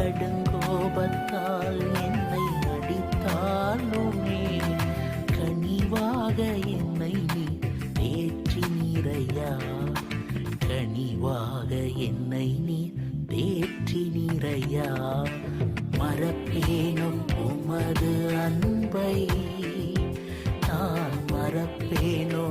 கடுங்கோபத்தால் என்னை அடித்தாலுமே கனிவாக என்னை நீ தேற்றினீரையா, கனிவாக என்னை நீ தேற்றினீரையா. மறப்பேனும் உமது அன்பை, நான் மறப்பேனோ